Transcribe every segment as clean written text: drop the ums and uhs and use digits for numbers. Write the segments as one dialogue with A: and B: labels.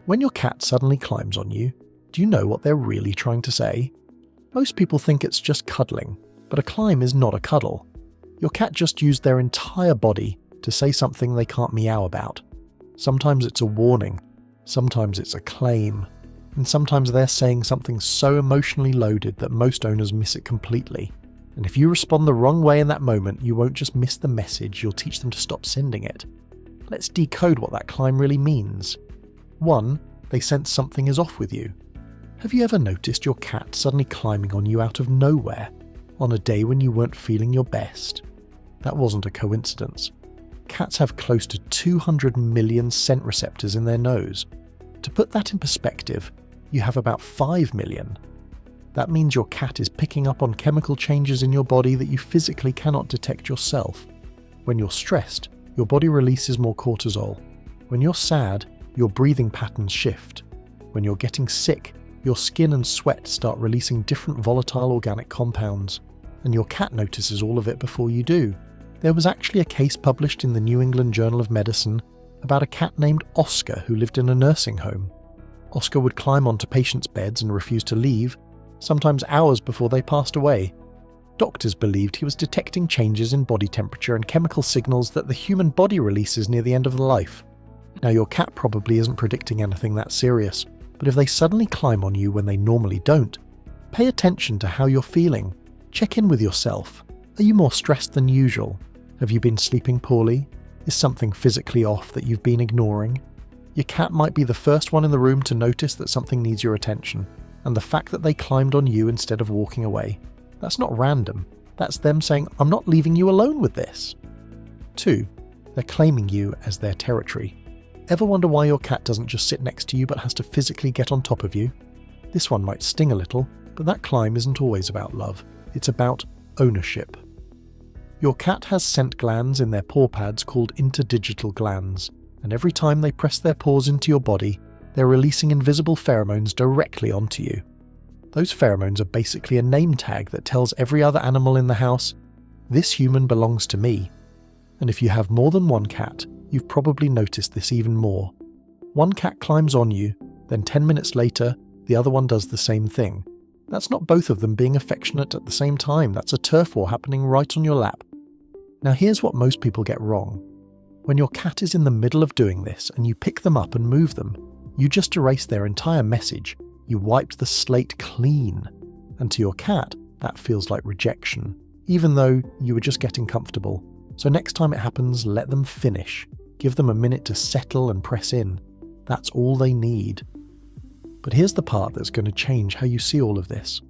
A: When your cat suddenly climbs on you, do you know what they're really trying to say? Most people think it's just cuddling, but a climb is not a cuddle. Your cat just used their entire body to say something they can't meow about. Sometimes it's a warning, sometimes it's a claim, and sometimes they're saying something so emotionally loaded that most owners miss it completely. And if you respond the wrong way in that moment, you won't just miss the message, you'll teach them to stop sending it. Let's decode what that climb really means. 1. They sense something is off with you. Have you ever noticed your cat suddenly climbing on you out of nowhere, on a day when you weren't feeling your best? That wasn't a coincidence. Cats have close to 200 million scent receptors in their nose. To put that in perspective, you have about 5 million. That means your cat is picking up on chemical changes in your body that you physically cannot detect yourself. When you're stressed, your body releases more cortisol. When you're sad, your breathing patterns shift. When you're getting sick, your skin and sweat start releasing different volatile organic compounds. And your cat notices all of it before you do. There was actually a case published in the New England Journal of Medicine about a cat named Oscar who lived in a nursing home. Oscar would climb onto patients' beds and refuse to leave, sometimes hours before they passed away. Doctors believed he was detecting changes in body temperature and chemical signals that the human body releases near the end of the life. Now, your cat probably isn't predicting anything that serious, but if they suddenly climb on you when they normally don't, pay attention to how you're feeling. Check in with yourself. Are you more stressed than usual? Have you been sleeping poorly? Is something physically off that you've been ignoring? Your cat might be the first one in the room to notice that something needs your attention, and the fact that they climbed on you instead of walking away, that's not random. That's them saying, I'm not leaving you alone with this. 2. They're claiming you as their territory. Ever wonder why your cat doesn't just sit next to you but has to physically get on top of you? This one might sting a little, but that climb isn't always about love. It's about ownership. Your cat has scent glands in their paw pads called interdigital glands, and every time they press their paws into your body, they're releasing invisible pheromones directly onto you. Those pheromones are basically a name tag that tells every other animal in the house, this human belongs to me. And if you have more than one cat, you've probably noticed this even more. One cat climbs on you, then 10 minutes later, the other one does the same thing. That's not both of them being affectionate at the same time, that's a turf war happening right on your lap. Now here's what most people get wrong. When your cat is in the middle of doing this and you pick them up and move them, you just erase their entire message. You wiped the slate clean. And to your cat, that feels like rejection, even though you were just getting comfortable. So next time it happens, let them finish. Give them a minute to settle and press in. That's all they need. But here's the part that's going to change how you see all of this.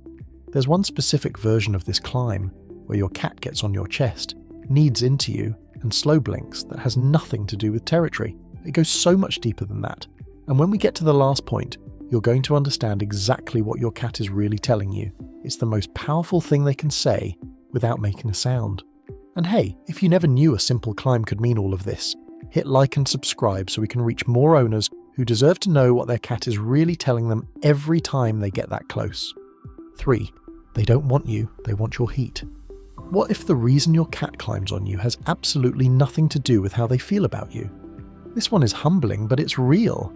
A: There's one specific version of this climb, where your cat gets on your chest, kneads into you, and slow blinks that has nothing to do with territory. It goes so much deeper than that. And when we get to the last point, you're going to understand exactly what your cat is really telling you. It's the most powerful thing they can say without making a sound. And hey, if you never knew a simple climb could mean all of this, hit like and subscribe so we can reach more owners who deserve to know what their cat is really telling them every time they get that close. 3. They don't want you, they want your heat. What if the reason your cat climbs on you has absolutely nothing to do with how they feel about you? This one is humbling, but it's real.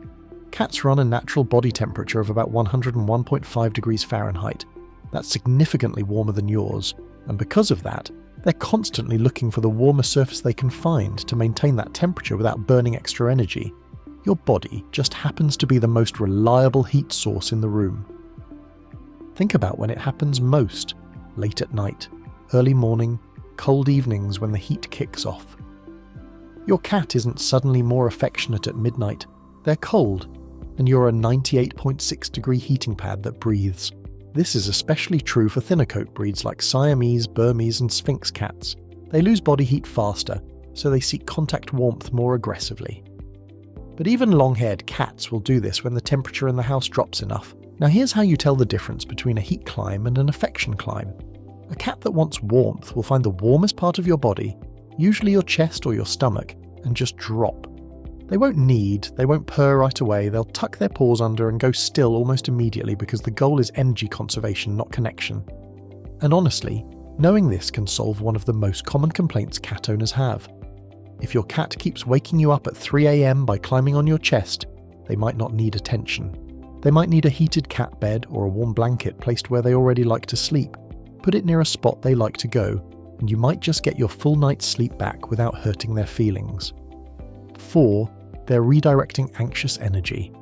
A: Cats run a natural body temperature of about 101.5 degrees Fahrenheit. That's significantly warmer than yours, and because of that, they're constantly looking for the warmest surface they can find to maintain that temperature without burning extra energy. Your body just happens to be the most reliable heat source in the room. Think about when it happens most: late at night, early morning, cold evenings when the heat kicks off. Your cat isn't suddenly more affectionate at midnight. They're cold, and you're a 98.6 degree heating pad that breathes. This is especially true for thinner coat breeds like Siamese, Burmese, and Sphinx cats. They lose body heat faster, so they seek contact warmth more aggressively. But even long-haired cats will do this when the temperature in the house drops enough. Now here's how you tell the difference between a heat climb and an affection climb. A cat that wants warmth will find the warmest part of your body, usually your chest or your stomach, and just drop. They won't knead, they won't purr right away, they'll tuck their paws under and go still almost immediately because the goal is energy conservation, not connection. And honestly, knowing this can solve one of the most common complaints cat owners have. If your cat keeps waking you up at 3 AM by climbing on your chest, They might not need attention. They might need a heated cat bed or a warm blanket placed where they already like to sleep. Put it near a spot they like to go, and you might just get your full night's sleep back without hurting their feelings. 4. They're redirecting anxious energy.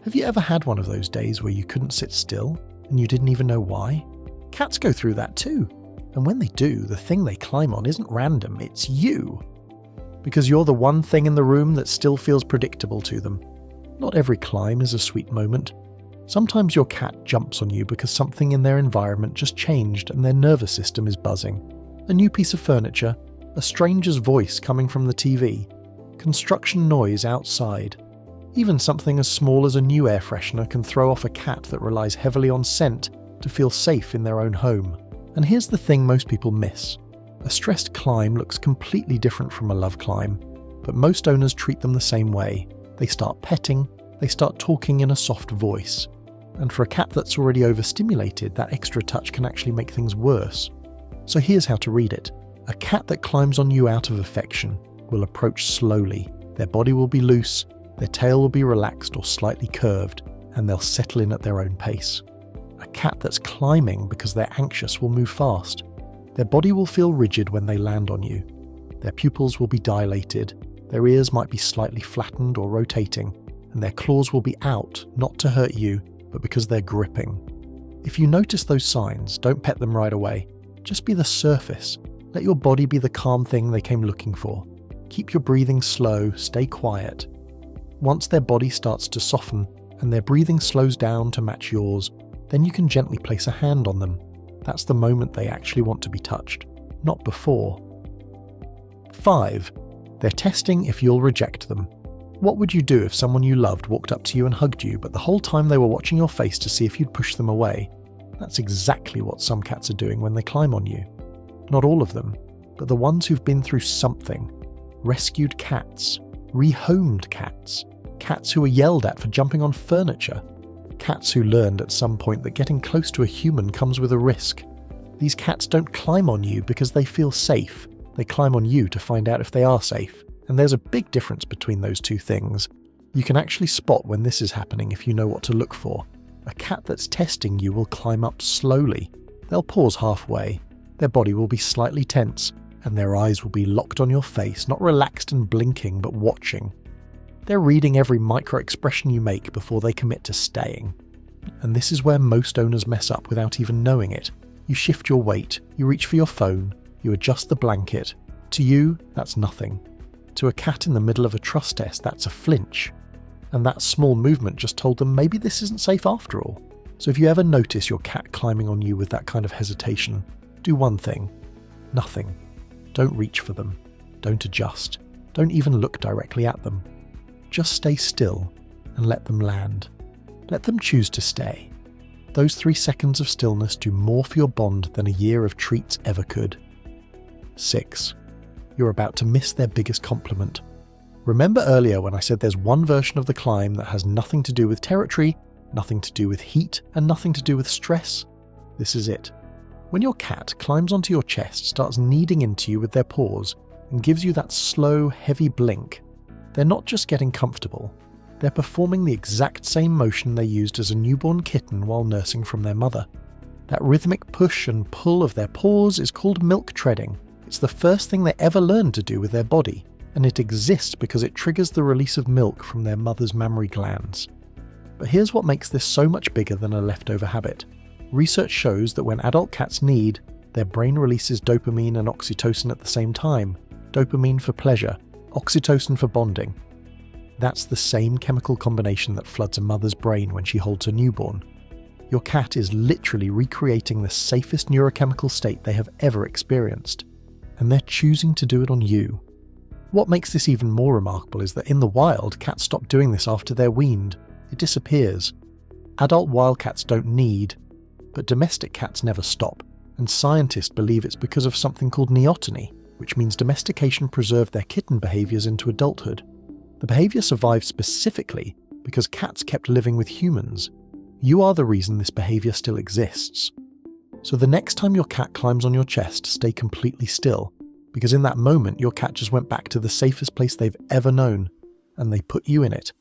A: Have you ever had one of those days where you couldn't sit still and you didn't even know why? Cats go through that too. And when they do, the thing they climb on isn't random, it's you. Because you're the one thing in the room that still feels predictable to them. Not every climb is a sweet moment. Sometimes your cat jumps on you because something in their environment just changed and their nervous system is buzzing. A new piece of furniture, a stranger's voice coming from the TV, construction noise outside. Even something as small as a new air freshener can throw off a cat that relies heavily on scent to feel safe in their own home. And here's the thing most people miss. A stressed climb looks completely different from a love climb, but most owners treat them the same way. They start petting, they start talking in a soft voice. And for a cat that's already overstimulated, that extra touch can actually make things worse. So here's how to read it. A cat that climbs on you out of affection will approach slowly. Their body will be loose, their tail will be relaxed or slightly curved, and they'll settle in at their own pace. A cat that's climbing because they're anxious will move fast. Their body will feel rigid when they land on you. Their pupils will be dilated, their ears might be slightly flattened or rotating, and their claws will be out, not to hurt you, but because they're gripping. If you notice those signs, don't pet them right away. Just be the surface. Let your body be the calm thing they came looking for. Keep your breathing slow, stay quiet. Once their body starts to soften and their breathing slows down to match yours, then you can gently place a hand on them. That's the moment they actually want to be touched, not before. 5. They're testing if you'll reject them. What would you do if someone you loved walked up to you and hugged you, but the whole time they were watching your face to see if you'd push them away? That's exactly what some cats are doing when they climb on you. Not all of them, but the ones who've been through something. Rescued cats, rehomed cats, cats who were yelled at for jumping on furniture, cats who learned at some point that getting close to a human comes with a risk. These cats don't climb on you because they feel safe, they climb on you to find out if they are safe. And there's a big difference between those two things. You can actually spot when this is happening if you know what to look for. A cat that's testing you will climb up slowly. They'll pause halfway, their body will be slightly tense, and their eyes will be locked on your face, not relaxed and blinking, but watching. They're reading every micro-expression you make before they commit to staying. And this is where most owners mess up without even knowing it. You shift your weight, you reach for your phone, you adjust the blanket. To you, that's nothing. To a cat in the middle of a trust test, that's a flinch. And that small movement just told them maybe this isn't safe after all. So if you ever notice your cat climbing on you with that kind of hesitation, do one thing. Nothing. Don't reach for them. Don't adjust. Don't even look directly at them. Just stay still and let them land. Let them choose to stay. Those 3 seconds of stillness do more for your bond than a year of treats ever could. 6. You're about to miss their biggest compliment. Remember earlier when I said there's one version of the climb that has nothing to do with territory, nothing to do with heat, and nothing to do with stress? This is it. When your cat climbs onto your chest, starts kneading into you with their paws, and gives you that slow, heavy blink, they're not just getting comfortable, they're performing the exact same motion they used as a newborn kitten while nursing from their mother. That rhythmic push and pull of their paws is called milk treading. It's the first thing they ever learned to do with their body, and it exists because it triggers the release of milk from their mother's mammary glands. But here's what makes this so much bigger than a leftover habit. Research shows that when adult cats knead, their brain releases dopamine and oxytocin at the same time. Dopamine for pleasure, oxytocin for bonding. That's the same chemical combination that floods a mother's brain when she holds a newborn. Your cat is literally recreating the safest neurochemical state they have ever experienced. And they're choosing to do it on you. What makes this even more remarkable is that in the wild, cats stop doing this after they're weaned. It disappears. Adult wild cats don't need, but domestic cats never stop, and scientists believe it's because of something called neoteny, which means domestication preserved their kitten behaviours into adulthood. The behaviour survived specifically because cats kept living with humans. You are the reason this behaviour still exists. So the next time your cat climbs on your chest, stay completely still, because in that moment your cat just went back to the safest place they've ever known, and they put you in it,